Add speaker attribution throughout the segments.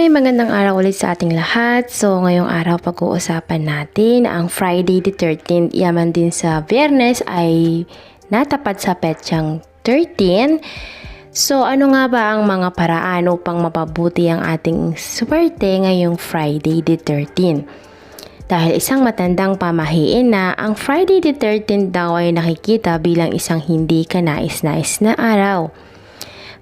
Speaker 1: magandang araw ulit sa ating lahat. So, ngayong araw pag-uusapan natin ang Friday the 13th. Yaman din sa Biyernes ay natapat sa petsang 13. So, ano nga ba ang mga paraan upang mapabuti ang ating swerte ngayong Friday the 13th? Dahil isang matandang pamahiin na ang Friday the 13th daw ay nakikita bilang isang hindi kanais-nais na araw.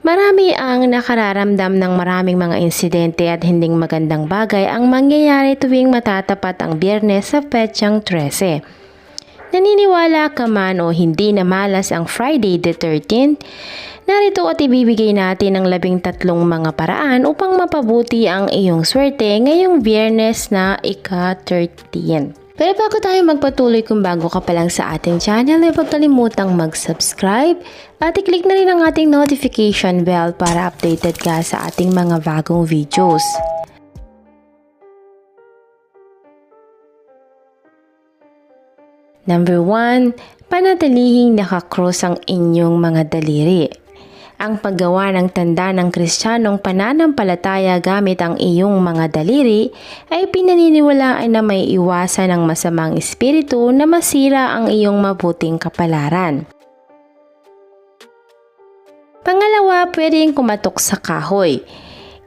Speaker 1: Marami ang nakararamdam ng maraming mga insidente at hinding magandang bagay ang mangyayari tuwing matatapat ang Biyernes sa petsang 13. Naniniwala ka man o hindi na malas ang Friday the 13th, narito at ibibigay natin ang 13 mga paraan upang mapabuti ang iyong swerte ngayong Biyernes na ika-13. Pero bago tayo magpatuloy, kung bago ka pa lang sa ating channel, ay huwag kalimutang mag-subscribe at i-click na rin ang ating notification bell para updated ka sa ating mga bagong videos. Number 1, panatilihing nakakross ang inyong mga daliri. Ang paggawa ng tanda ng Kristiyanong pananampalataya gamit ang iyong mga daliri ay pinaniniwalaan na may iwasan ng masamang espiritu na masira ang iyong mabuting kapalaran. Pangalawa, pwedeng kumatok sa kahoy.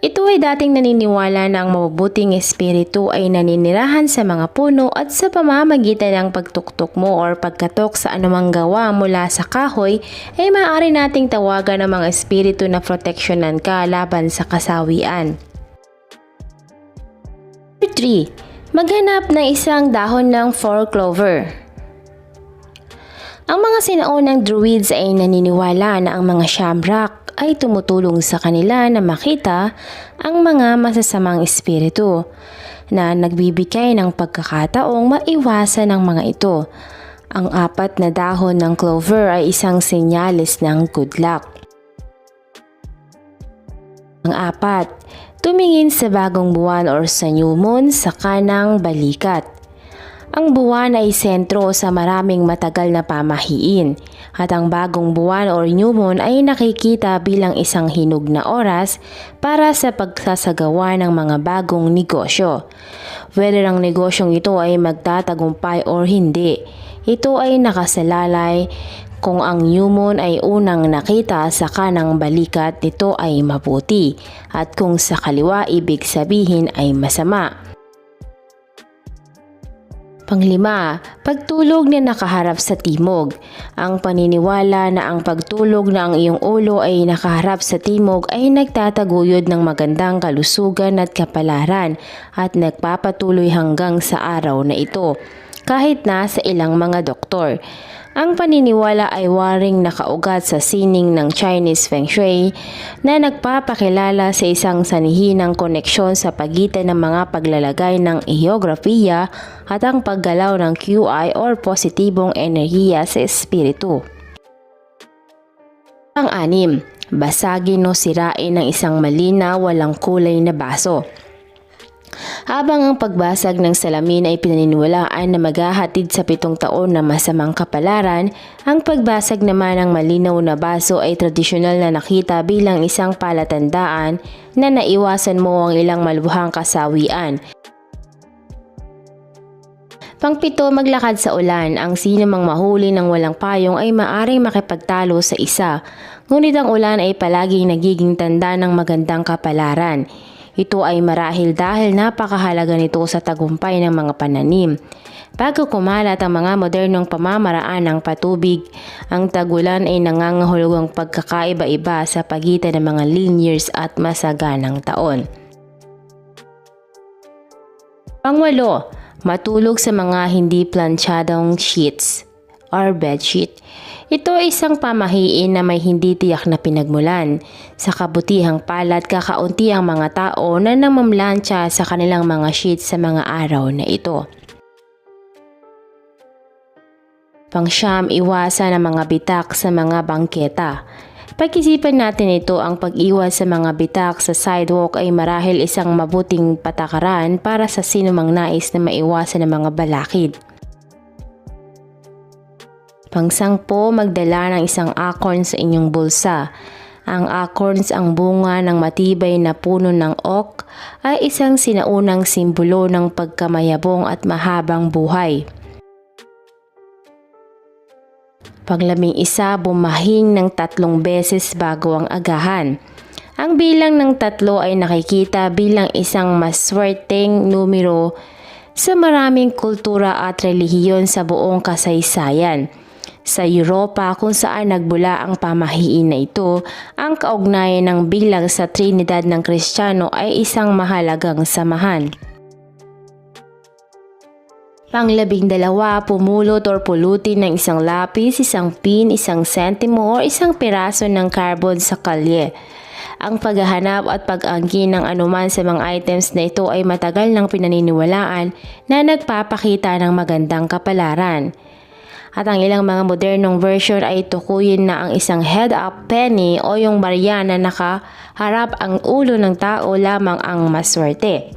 Speaker 1: Ito ay dating naniniwala na ang mabubuting espiritu ay naninirahan sa mga puno at sa pamamagitan ng pagtuktok mo or pagkatok sa anumang gawa mula sa kahoy ay maaari nating tawagan ng mga espiritu na proteksyonan ka laban sa kasawian. 3. Maghanap ng isang dahon ng 4 clover. Ang mga sinaunang druids ay naniniwala na ang mga shamrock ay tumutulong sa kanila na makita ang mga masasamang espiritu na nagbibigay ng pagkakataong maiwasan ang mga ito. Ang 4 na dahon ng clover ay isang senyales ng good luck. Ang 4, tumingin sa bagong buwan or sa new moon sa kanang balikat. Ang buwan ay sentro sa maraming matagal na pamahiin at ang bagong buwan or new moon ay nakikita bilang isang hinog na oras para sa pagsasagawa ng mga bagong negosyo. Whether ang negosyong ito ay magtatagumpay or hindi, ito ay nakasalalay kung ang new moon ay unang nakita sa kanang balikat, ito ay mabuti at kung sa kaliwa, ibig sabihin ay masama. Panglima, pagtulog na nakaharap sa timog. Ang paniniwala na ang pagtulog na ang iyong ulo ay nakaharap sa timog ay nagtataguyod ng magandang kalusugan at kapalaran at nagpapatuloy hanggang sa araw na ito, kahit na sa ilang mga doktor. Ang paniniwala ay waring nakaugat sa sining ng Chinese Feng Shui na nagpapakilala sa isang sanihinang koneksyon sa pagitan ng mga paglalagay ng geografiya at ang paggalaw ng QI or positibong enerhiya sa espiritu. Ang 6, basagin o sirain ng isang malinaw walang kulay na baso. Habang ang pagbasag ng salamin ay pinaniniwalaan na maghahatid sa 7 taon na masamang kapalaran, ang pagbasag naman ng malinaw na baso ay tradisyonal na nakita bilang isang palatandaan na naiwasan mo ang ilang malubhang kasawian. Pang-7, maglakad sa ulan. Ang sino mang mahuli ng walang payong ay maaring makipagtalo sa isa, ngunit ang ulan ay palaging nagiging tanda ng magandang kapalaran. Ito ay marahil dahil napakahalaga nito sa tagumpay ng mga pananim. Bago kumalat ang mga modernong pamamaraan ng patubig, ang tagulan ay nangangahulugang pagkakaiba-iba sa pagitan ng mga lean years at masaganang taon. Pang-8, matulog sa mga hindi planchadong sheets or bedsheet. Ito ay isang pamahiin na may hindi tiyak na pinagmulan. Sa kabutihang palad, kakaunti ang mga tao na namamlansya sa kanilang mga sheets sa mga araw na ito. Pang-9, iwasan ang mga bitak sa mga bangketa. Pag-isipan natin ito, ang pag-iwas sa mga bitak sa sidewalk ay marahil isang mabuting patakaran para sa sinumang nais na maiwasan ang mga balakid. Pang-10, magdala ng isang acorn sa inyong bulsa. Ang acorns, ang bunga ng matibay na puno ng oak, ay isang sinaunang simbolo ng pagkamayabong at mahabang buhay. Pang-11, bumahing ng 3 beses bago ang agahan. Ang bilang ng 3 ay nakikita bilang isang maswerteng numero sa maraming kultura at relihiyon sa buong kasaysayan. Sa Europa, kung saan nagbula ang pamahiin na ito, ang kaugnayan ng bilang sa Trinidad ng Kristiyano ay isang mahalagang samahan. Pang-12, pumulot or pulutin ng isang lapis, isang pin, isang sentimo o isang piraso ng carbon sa kalye. Ang paghahanap at pag-angkin ng anuman sa mga items na ito ay matagal nang pinaniniwalaan na nagpapakita ng magandang kapalaran. At ang ilang mga modernong version ay tukuyin na ang isang head-up penny o yung barya na nakaharap ang ulo ng tao lamang ang maswerte.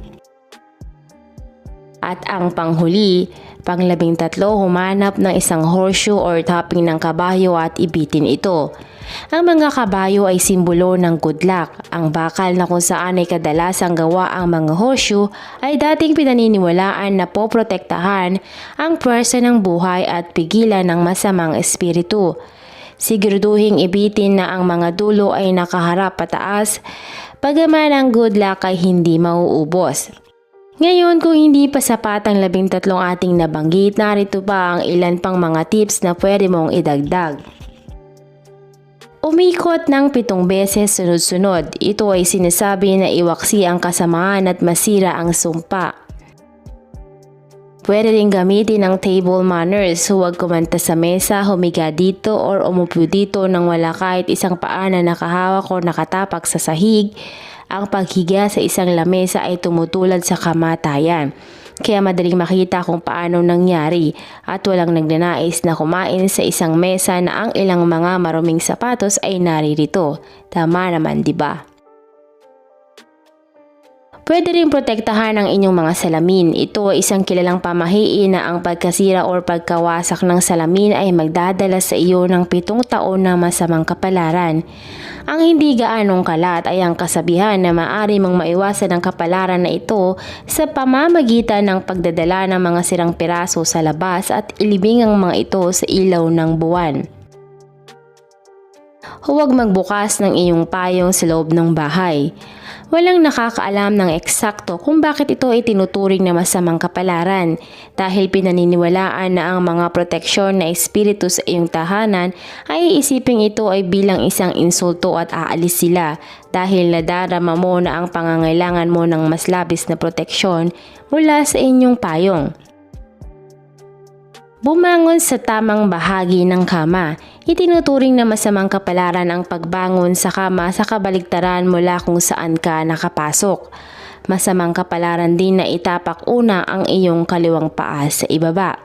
Speaker 1: At ang panghuli, pang-13, humanap ng isang horseshoe or topping ng kabayo at ibitin ito. Ang mga kabayo ay simbolo ng good luck. Ang bakal na kung saan ay kadalasang gawa ang mga horseshoe ay dating pinaniniwalaan na poprotektahan ang pwersa ng buhay at pigilan ng masamang espiritu. Siguraduhing ibitin na ang mga dulo ay nakaharap pataas, bagaman ang good luck ay hindi mauubos. Ngayon, kung hindi pa sapat ang 13 ating nabanggit, narito pa ang ilan pang mga tips na pwede mong idagdag. Umikot ng 7 beses sunod-sunod. Ito ay sinasabi na iwaksi ang kasamaan at masira ang sumpa. Pwede rin gamitin ang table manners. Huwag kumanta sa mesa, humiga dito or umupo dito nang wala kahit isang paa na nakahawak o nakatapak sa sahig. Ang paghiga sa isang lamesa ay tumutulad sa kamatayan. Kaya madaling makita kung paano nangyari at walang nagnanais na kumain sa isang mesa na ang ilang mga maruming sapatos ay naririto. Tama naman, di ba? Pwede rin protektahan ang inyong mga salamin. Ito ay isang kilalang pamahiin na ang pagkasira o pagkawasak ng salamin ay magdadala sa iyo ng 7 taon na masamang kapalaran. Ang hindi gaanong kalat ay ang kasabihan na maaari mong maiwasan ang kapalaran na ito sa pamamagitan ng pagdadala ng mga sirang piraso sa labas at ilibing ang mga ito sa ilaw ng buwan. Huwag magbukas ng iyong payong sa loob ng bahay. Walang nakakaalam ng eksakto kung bakit ito ay tinuturing na masamang kapalaran dahil pinaniniwalaan na ang mga proteksyon na espiritu sa iyong tahanan ay iisipin ito ay bilang isang insulto at aalis sila dahil nadarama mo na ang pangangailangan mo ng mas labis na proteksyon mula sa inyong payong. Bumangon sa tamang bahagi ng kama. Itinuturing na masamang kapalaran ang pagbangon sa kama sa kabaligtaran mula kung saan ka nakapasok. Masamang kapalaran din na itapak una ang iyong kaliwang paa sa ibaba.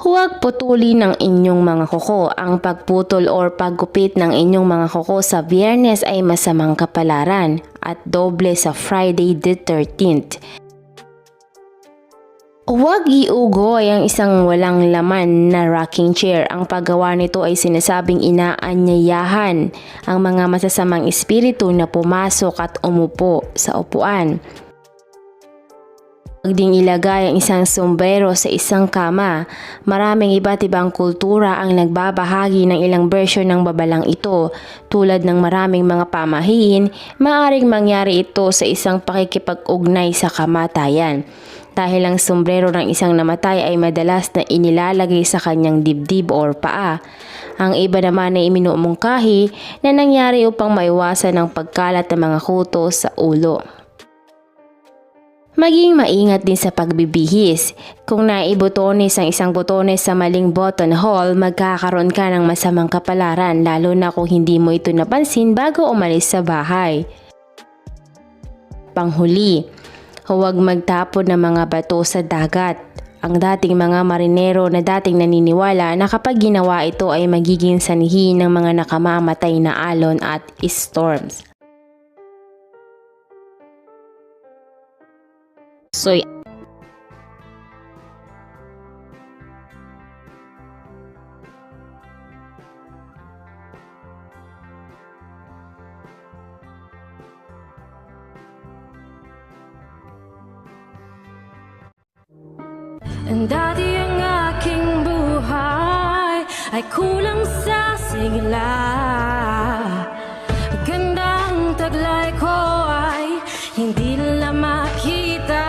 Speaker 1: Huwag putulin ng inyong mga kuko. Ang pagputol o paggupit ng inyong mga kuko sa Biyernes ay masamang kapalaran at doble sa Friday the 13th. Huwag iugoy ang isang walang laman na rocking chair. Ang paggawa nito ay sinasabing inaanyayahan ang mga masasamang espiritu na pumasok at umupo sa upuan. Huwag ding ilagay ang isang sombrero sa isang kama. Maraming iba't ibang kultura ang nagbabahagi ng ilang bersyon ng babalang ito. Tulad ng maraming mga pamahiin, maaaring mangyari ito sa isang pakikipag-ugnay sa kamatayan. Dahil ang sombrero ng isang namatay ay madalas na inilalagay sa kanyang dibdib or paa. Ang iba naman ay iminumungkahi na nangyari upang maiwasan ang pagkalat ng mga kuto sa ulo. Maging maingat din sa pagbibihis. Kung naibotones ang isang botones sa maling buttonhole, magkakaroon ka ng masamang kapalaran lalo na kung hindi mo ito napansin bago umalis sa bahay. Panghuli, huwag magtapon ng mga bato sa dagat. Ang dating mga marinero na dating naniniwala na kapag ginawa ito ay magiging sanhi ng mga nakamamatay na alon at storms. So, Dati ang aking buhay ay kulang sa sigla. Gandang taglay ko ay hindi nila makita.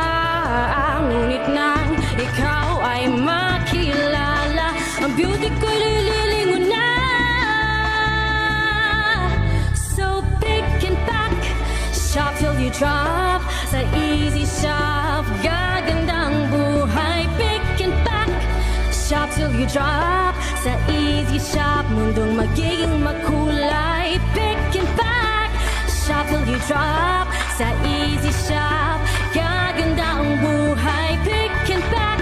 Speaker 1: Ngunit nang ikaw ay makilala, ang beauty ko'y lililingon na. So pick and pack, shop till you drop. Sa easy shop, gagandang buhay. Pick and pack, shop till you drop. Sa easy shop, mundong magiging makulay. Pick and pack, shop till you drop. Sa easy shop, gaganda ang buhay. Pick and pack,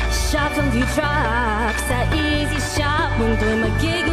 Speaker 1: shop till you drop. Sa easy shop, mundong magiging